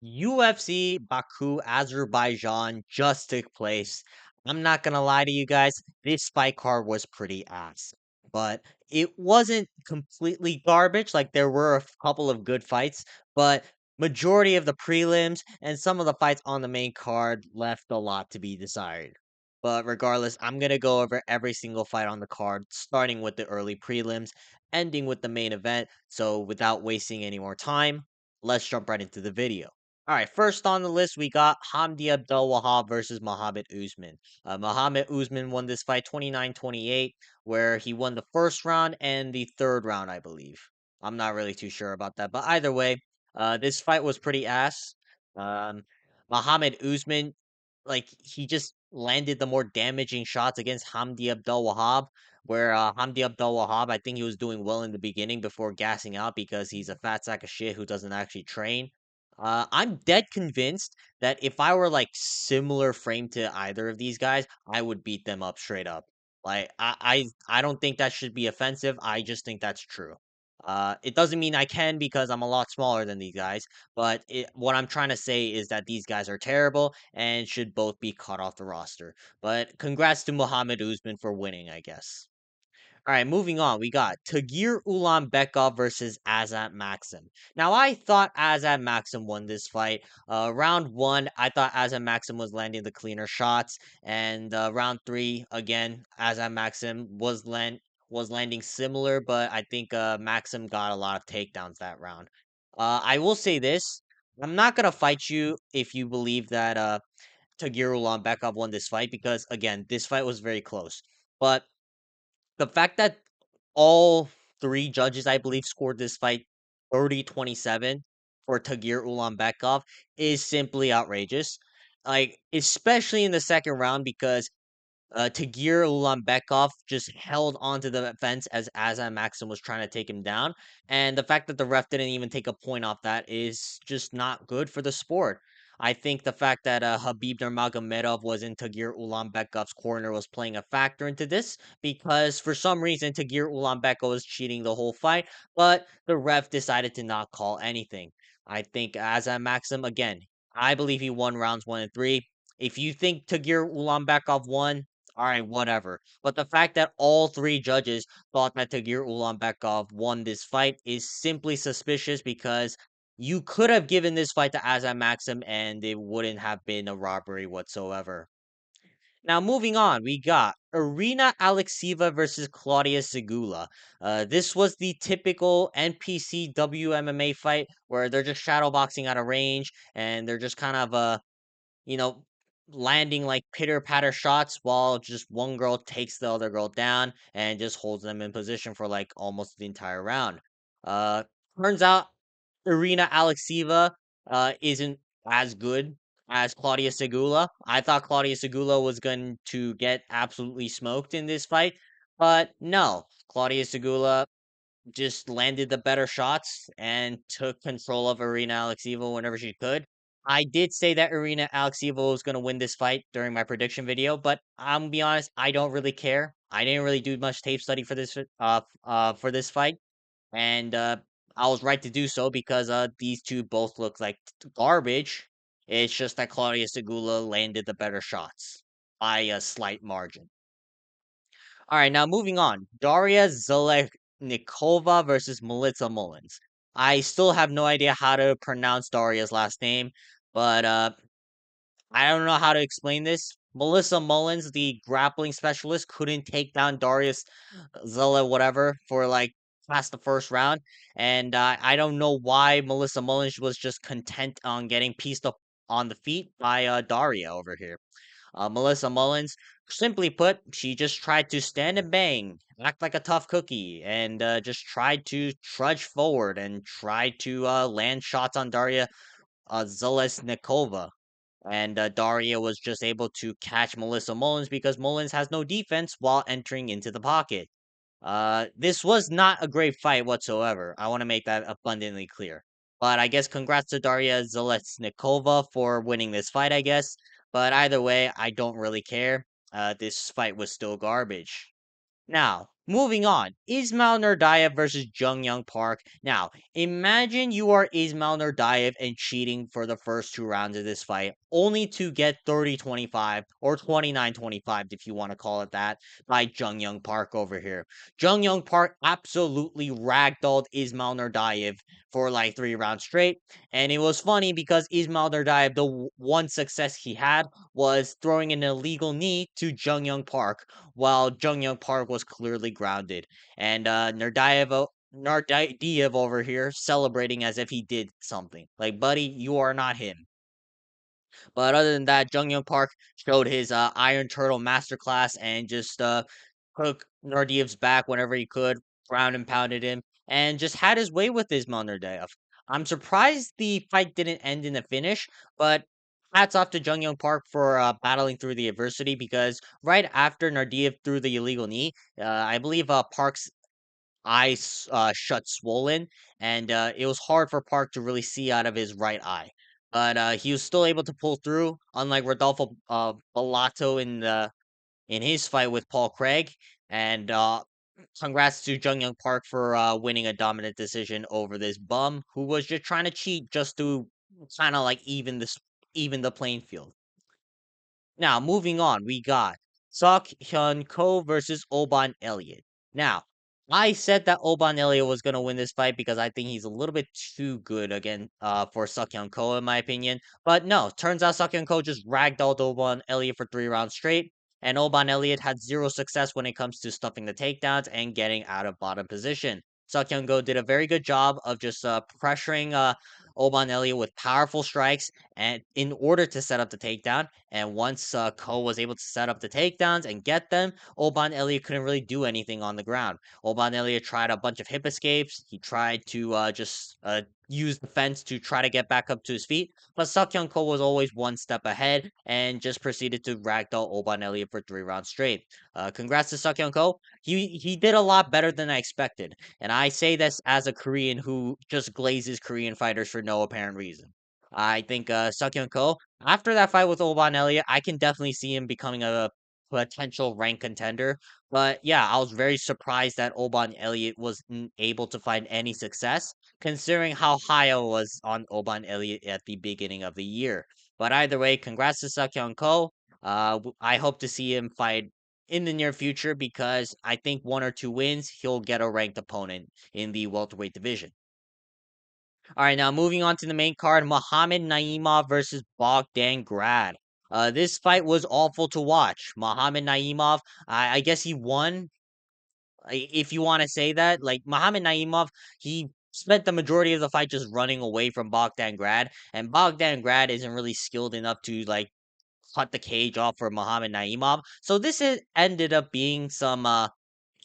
UFC Baku Azerbaijan just took place. I'm not gonna lie to you guys, this fight card was pretty ass. But it wasn't completely garbage. Like there were a couple of good fights, but majority of the prelims and some of the fights on the main card left a lot to be desired. But regardless, I'm gonna go over every single fight on the card, starting with the early prelims, ending with the main event. So without wasting any more time, let's jump right into the video. All right, first on the list, we got Hamdi Abdel-Wahab versus Muhammad Usman. Muhammad Usman won this fight 29-28, where he won the first round and the third round, I believe. I'm not really too sure about that, but either way, this fight was pretty ass. Um, Muhammad Usman, like he just landed the more damaging shots against Hamdi Abdel-Wahab, where Hamdi Abdel-Wahab, I think he was doing well in the beginning before gassing out because he's a fat sack of shit who doesn't actually train. I'm dead convinced that if I were like similar frame to either of these guys, I would beat them up straight up. Like I don't think that should be offensive. I just think that's true. It doesn't mean I can because I'm a lot smaller than these guys, but what I'm trying to say is that these guys are terrible and should both be cut off the roster. But congrats to Muhammad Usman for winning, I guess. All right, moving on. We got Tagir Ulanbekov versus Azat Maxim. Now, I thought Azat Maxim won this fight. Round one, I thought Azat Maxim was landing the cleaner shots, and round three, again, Azat Maxim was landing similar, but I think Maxim got a lot of takedowns that round. I will say this: I'm not gonna fight you if you believe that Tagir Ulanbekov won this fight because again, this fight was very close, but the fact that all 3 judges, I believe, scored this fight 30-27 for Tagir Ulanbekov is simply outrageous. Like, especially in the second round because Tagir Ulanbekov just held onto the fence as Azam Maxim was trying to take him down, and the fact that the ref didn't even take a point off that is just not good for the sport. I think the fact that Habib Nurmagomedov was in Tagir Ulanbekov's corner was playing a factor into this because for some reason Tagir Ulanbekov was cheating the whole fight, but the ref decided to not call anything. I think Azam Maxim again. I believe he won rounds 1 and 3. If you think Tagir Ulanbekov won, all right, whatever. But the fact that all 3 judges thought that Tagir Ulanbekov won this fight is simply suspicious because you could have given this fight to Azam Maxim and it wouldn't have been a robbery whatsoever. Now, moving on, we got Arena Alexieva versus Claudia Segula. This was the typical NPC WMMA fight where they're just shadowboxing out of range and they're just kind of you know, landing like pitter patter shots while just one girl takes the other girl down and just holds them in position for like almost the entire round. Uh, Turns out Irina Alexeva isn't as good as Claudia Segula. I thought Claudia Segula was going to get absolutely smoked in this fight, but no, Claudia Segula just landed the better shots and took control of Irina Alekseeva whenever she could. I did say that Irina Alekseeva was going to win this fight during my prediction video, but I'm gonna be honest, I don't really care. I didn't really do much tape study for this fight, and I was right to do so because these two both look like garbage. It's just that Claudia Segula landed the better shots by a slight margin. All right, now moving on. Daria Zeleknikova versus Melissa Mullins. I still have no idea how to pronounce Daria's last name, but I don't know how to explain this. Melissa Mullins, the grappling specialist, couldn't take down Darius Zella whatever for like past the first round, and I don't know why Melissa Mullins was just content on getting pieced up on the feet by Daria over here. Melissa Mullins, simply put, she just tried to stand and bang, act like a tough cookie, and just tried to trudge forward and tried to land shots on Daria Zeleznikova. And Daria was just able to catch Melissa Mullins because Mullins has no defense while entering into the pocket. This was not a great fight whatsoever. I want to make that abundantly clear. But I guess congrats to Daria Zeleznikova for winning this fight, I guess. But either way, I don't really care. This fight was still garbage. Now, Moving on, Ismail Nurdayev versus Jung Young Park. Now, imagine you are Ismail Nurdayev and cheating for the first two rounds of this fight, only to get 30-25 or 29-25, if you want to call it that, by Jung Young Park over here. Jung Young Park absolutely ragdolled Ismail Nurdayev for like 3 rounds straight. And it was funny because Ismail Nurdayev, the one success he had was throwing an illegal knee to Jung Young Park while Jung Young Park was clearly grounded. And Nardiev over here celebrating as if he did something. Like, buddy, you are not him. But other than that, Jung Young Park showed his Iron Turtle masterclass and just hook Nardiev's back whenever he could, ground and pounded him, and just had his way with Ismail Nurdayev. I'm surprised the fight didn't end in a finish, but hats off to Jung Young Park for battling through the adversity because right after Nardiev threw the illegal knee, I believe Park's eyes shut swollen, and it was hard for Park to really see out of his right eye. But he was still able to pull through, unlike Rodolfo Bellato in his fight with Paul Craig. And congrats to Jung Young Park for winning a dominant decision over this bum who was just trying to cheat just to kind of like even the playing field. Now, moving on, we got Sok Hyun Ko versus Oban Elliott. Now, I said that Oban Elliott was going to win this fight because I think he's a little bit too good again for Sok Hyun Ko, in my opinion. But no, turns out Sok Hyun Ko just ragdolled Oban Elliott for 3 rounds straight. And Oban Elliott had zero success when it comes to stuffing the takedowns and getting out of bottom position. Sok Hyun Ko did a very good job of just pressuring Oban Elliott with powerful strikes and in order to set up the takedown. And once Ko was able to set up the takedowns and get them, Oban Elliott couldn't really do anything on the ground. Oban Elliott tried a bunch of hip escapes. He tried to just use the fence to try to get back up to his feet. But Seokhyun Ko was always one step ahead and just proceeded to ragdoll Oban Elliott for 3 rounds straight. Congrats to Seokhyun Ko. He did a lot better than I expected. And I say this as a Korean who just glazes Korean fighters for no apparent reason. I think Seokhyun Ko, after that fight with Oban Elliott, I can definitely see him becoming a potential rank contender. But yeah, I was very surprised that Oban Elliott wasn't able to find any success, considering how high I was on Oban Elliott at the beginning of the year. But either way, congrats to Seokhyun Ko. I hope to see him fight in the near future because I think 1 or 2 wins, he'll get a ranked opponent in the welterweight division. All right, now moving on to the main card, Muhammad Naimov versus Bogdan Grad. This fight was awful to watch. Muhammad Naimov, I guess he won, if you want to say that. Like Muhammad Naimov, he spent the majority of the fight just running away from Bogdan Grad, and Bogdan Grad isn't really skilled enough to like cut the cage off for Muhammad Naimov. So ended up being some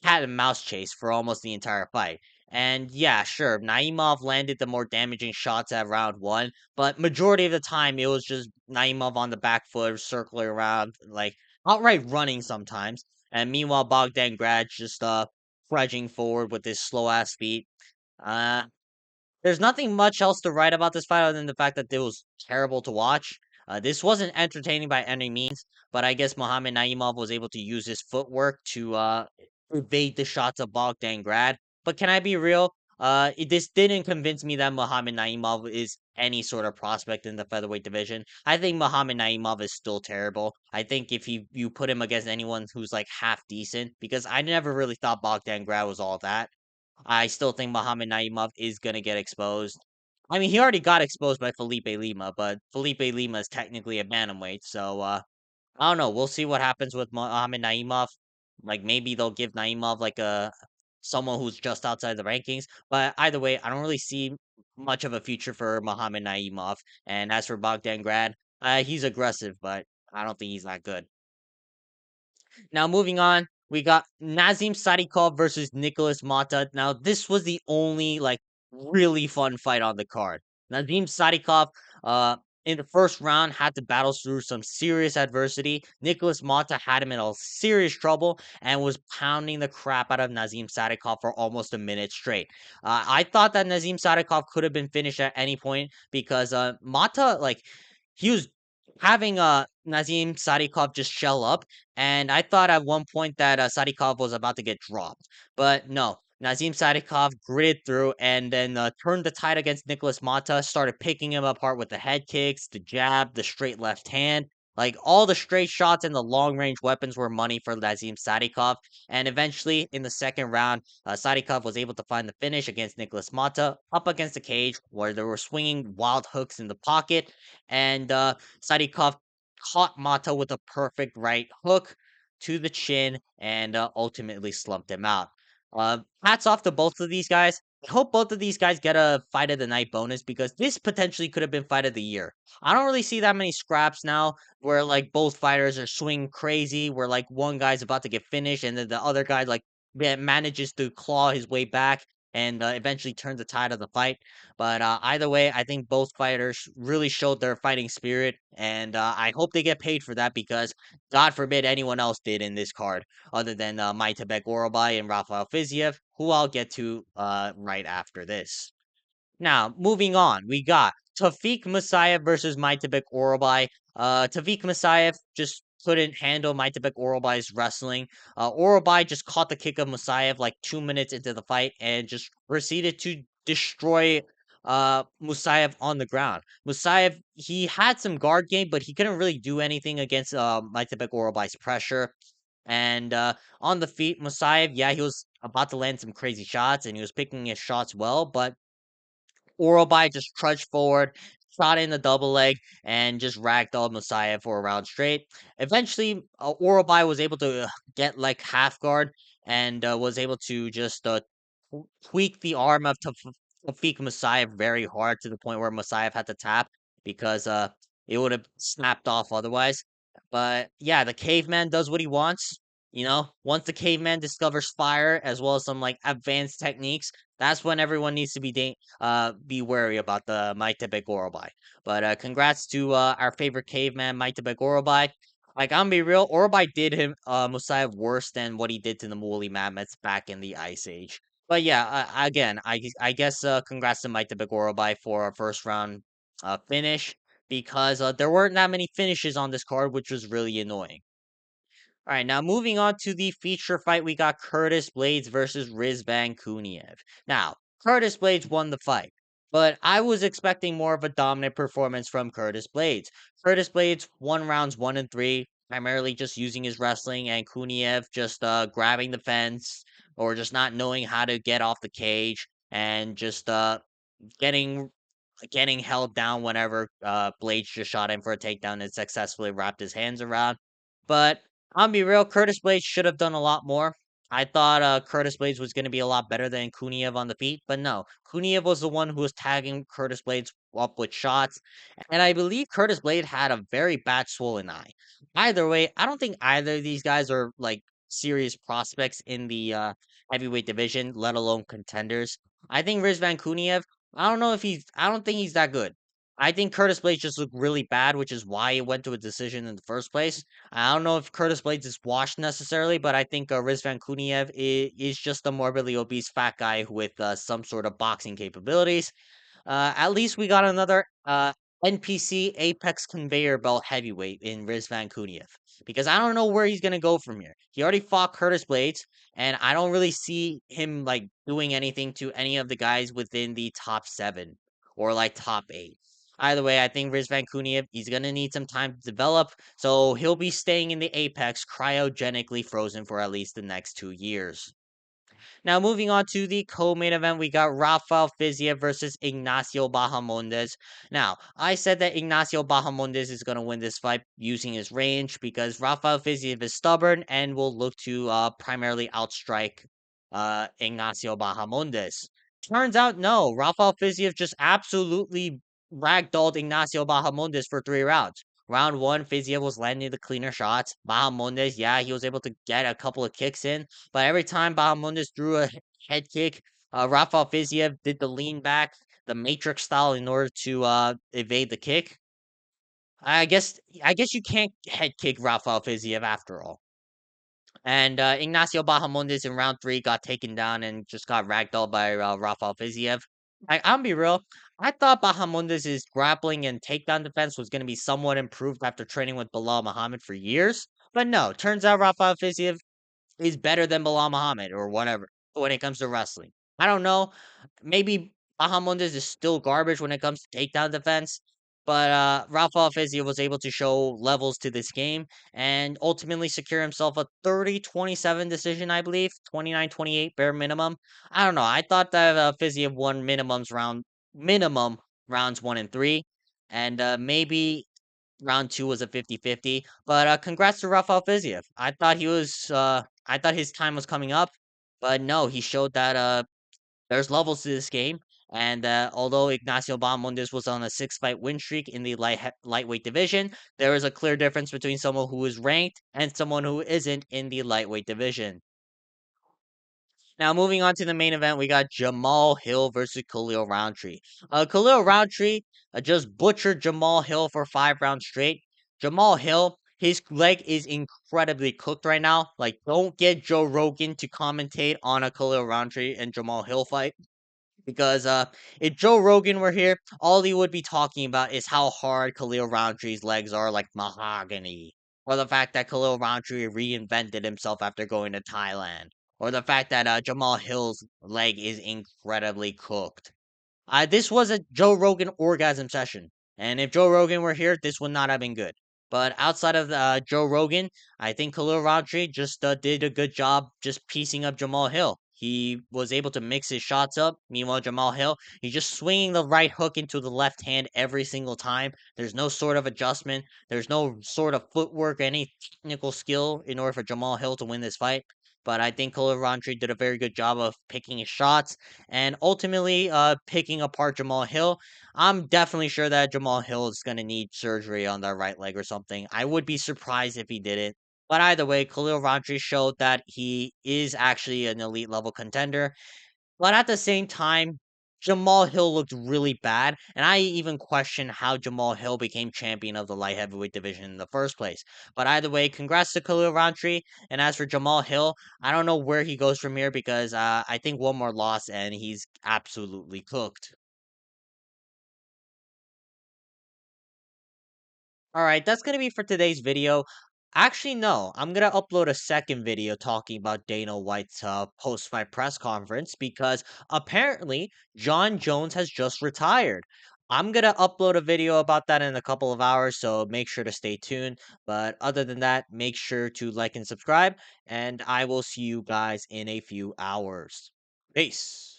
cat and mouse chase for almost the entire fight. And yeah, sure, Naimov landed the more damaging shots at round one, but majority of the time it was just Naimov on the back foot, circling around, like outright running sometimes. And meanwhile, Bogdan Grad just trudging forward with his slow ass feet. Uh, there's nothing much else to write about this fight other than the fact that it was terrible to watch. This wasn't entertaining by any means, but I guess Muhammad Naimov was able to use his footwork to evade the shots of Bogdan Grad. But can I be real? This didn't convince me that Muhammad Naimov is any sort of prospect in the featherweight division. I think Muhammad Naimov is still terrible. I think if you put him against anyone who's like half decent, because I never really thought Bogdan Grad was all that. I still think Muhammad Naimov is gonna get exposed. I mean, he already got exposed by Felipe Lima, but Felipe Lima is technically a bantamweight, so I don't know. We'll see what happens with Muhammad Naimov. Like maybe they'll give Naimov like a someone who's just outside the rankings. But either way, I don't really see much of a future for Muhammad Naimov. And as for Bogdan Grad, he's aggressive, but I don't think he's that good. Now moving on, we got Nazim Sadikov versus Nicholas Mata. Now this was the only like really fun fight on the card. Nazim Sadikov, in the first round had to battle through some serious adversity. Nicholas Mata had him in a serious trouble and was pounding the crap out of Nazim Sadikov for almost a minute straight. I thought that Nazim Sadikov could have been finished at any point because Mata like he was having Nazim Sadikov just shell up, and I thought at one point that Sadikov was about to get dropped, but no. Nazim Sadikov gritted through and then turned the tide against Nicholas Mata, started picking him apart with the head kicks, the jab, the straight left hand. Like all the straight shots and the long range weapons were money for Nazim Sadikov. And eventually, in the second round, Sadikov was able to find the finish against Nicholas Mata up against the cage where they were swinging wild hooks in the pocket. And Sadikov caught Mata with a perfect right hook to the chin and ultimately slumped him out. Hats off to both of these guys. I hope both of these guys get a fight of the night bonus because this potentially could have been fight of the year. I don't really see that many scraps now where like both fighters are swinging crazy, where like one guy's about to get finished and then the other guy like manages to claw his way back and eventually turn the tide of the fight. But either way, I think both fighters really showed their fighting spirit, and I hope they get paid for that because God forbid anyone else did in this card other than Maitabek Orobai and Rafael Fiziev, who I'll get to right after this. Now, moving on, we got Tafik Musayev versus Maitabek Orobai. Tafik Musayev just couldn't handle Maitabek Orobai's wrestling. Orobai just caught the kick of Musayev like 2 minutes into the fight and just proceeded to destroy Musayev on the ground. Musayev, he had some guard game, but he couldn't really do anything against Maitabek Orobai's pressure. And on the feet, Musayev, yeah, he was about to land some crazy shots and he was picking his shots well, but Orobai just trudged forward, shot in the double leg, and just ragdolled Messiah for a round straight. Eventually, Orobai was able to get like half guard and was able to just tweak the arm of Tafik Messiah very hard to the point where Messiah had to tap because it would have snapped off otherwise. But yeah, the caveman does what he wants. Once the caveman discovers fire as well as some like advanced techniques, that's when everyone needs to be wary about the Maitebe Gorobai. But congrats to our favorite caveman, Maitebe Gorobai. Like I'm be real, Orobai did him Musayev worse than what he did to the woolly mammoths back in the Ice Age. But yeah, again, I guess congrats to Maitebe Gorobai for a first round finish because there weren't that many finishes on this card, which was really annoying. All right, now moving on to the feature fight, we got Curtis Blades versus Rizvan Kuniev. Now, Curtis Blades won the fight, but I was expecting more of a dominant performance from Curtis Blades. Curtis Blades won rounds 1 and 3, primarily just using his wrestling, and Kuniev just grabbing the fence or just not knowing how to get off the cage and just getting getting held down whenever Blades just shot him for a takedown and successfully wrapped his hands around. But I'll be real, Curtis Blades should have done a lot more. I thought Curtis Blades was going to be a lot better than Kuniev on the feet, but no. Kuniev was the one who was tagging Curtis Blades up with shots, and I believe Curtis Blade had a very bad swollen eye. Either way, I don't think either of these guys are like serious prospects in the heavyweight division, let alone contenders. I think Rizvan Kuniev, I don't think he's that good. I think Curtis Blades just looked really bad, which is why it went to a decision in the first place. I don't know if Curtis Blades is washed necessarily, but I think Rizvan Kuniev is just a morbidly obese fat guy with some sort of boxing capabilities. At least we got another NPC Apex conveyor belt heavyweight in Rizvan Kuniev. Because I don't know where he's gonna go from here. He already fought Curtis Blades, and I don't really see him like doing anything to any of the guys within the top 7 or like top 8. Either way, I think Rizvan Kuniev, he's gonna need some time to develop, so he'll be staying in the Apex cryogenically frozen for at least the next 2 years. Now, moving on to the co-main event, we got Rafael Fiziev versus Ignacio Bahamondes. Now, I said that Ignacio Bahamondes is going to win this fight using his range because Rafael Fiziev is stubborn and will look to primarily outstrike Ignacio Bahamondes. Turns out, no. Rafael Fiziev just absolutely ragdolled Ignacio Bahamondes for 3 rounds. Round 1, Fiziev was landing the cleaner shots. Bahamondes, yeah, he was able to get a couple of kicks in, but every time Bahamondes threw a head kick, Rafael Fiziev did the lean back, the Matrix style, in order to evade the kick. I guess you can't head kick Rafael Fiziev after all. And Ignacio Bahamondes in round 3 got taken down and just got ragdolled by Rafael Fiziev. I'm be real. I thought Bahamundez's grappling and takedown defense was going to be somewhat improved after training with Bilal Muhammad for years, but no, turns out Rafael Fiziev is better than Bilal Muhammad or whatever when it comes to wrestling. I don't know. Maybe Bahamondes is still garbage when it comes to takedown defense, but Rafael Fiziev was able to show levels to this game and ultimately secure himself a 30-27 decision, I believe, 29-28 bare minimum. I don't know. I thought that Fiziev won minimum rounds 1 and 3, and maybe round 2 was a 50-50. But congrats to Rafael Fiziev. I thought his time was coming up, but no, he showed that there's levels to this game. And although Ignacio Bahamondes was on a 6 fight win streak in the lightweight division, there is a clear difference between someone who is ranked and someone who isn't in the lightweight division. Now, moving on to the main event, we got Jamal Hill versus Khalil Rountree. Khalil Rountree just butchered Jamal Hill for 5 rounds straight. Jamal Hill, his leg is incredibly cooked right now. Like, don't get Joe Rogan to commentate on a Khalil Rountree and Jamal Hill fight. Because if Joe Rogan were here, all he would be talking about is how hard Khalil Rountree's legs are like mahogany. Or the fact that Khalil Rountree reinvented himself after going to Thailand. Or the fact that Jamal Hill's leg is incredibly cooked. This was a Joe Rogan orgasm session, and if Joe Rogan were here, this would not have been good. But outside of Joe Rogan, I think Khalil Rountree just did a good job just piecing up Jamal Hill. He was able to mix his shots up. Meanwhile, Jamal Hill, he's just swinging the right hook into the left hand every single time. There's no sort of adjustment. There's no sort of footwork, any technical skill in order for Jamal Hill to win this fight. But I think Khalil Rountree did a very good job of picking his shots and ultimately picking apart Jamal Hill. I'm definitely sure that Jamal Hill is going to need surgery on that right leg or something. I would be surprised if he didn't. But either way, Khalil Rountree showed that he is actually an elite level contender. But at the same time, Jamal Hill looked really bad, and I even question how Jamal Hill became champion of the light heavyweight division in the first place. But either way, congrats to Khalil Rountree. And as for Jamal Hill, I don't know where he goes from here because I think one more loss and he's absolutely cooked. All right, that's going to be for today's video. Actually, no, I'm going to upload a second video talking about Dana White's post-fight press conference because apparently John Jones has just retired. I'm going to upload a video about that in a couple of hours, so make sure to stay tuned. But other than that, make sure to like and subscribe, and I will see you guys in a few hours. Peace.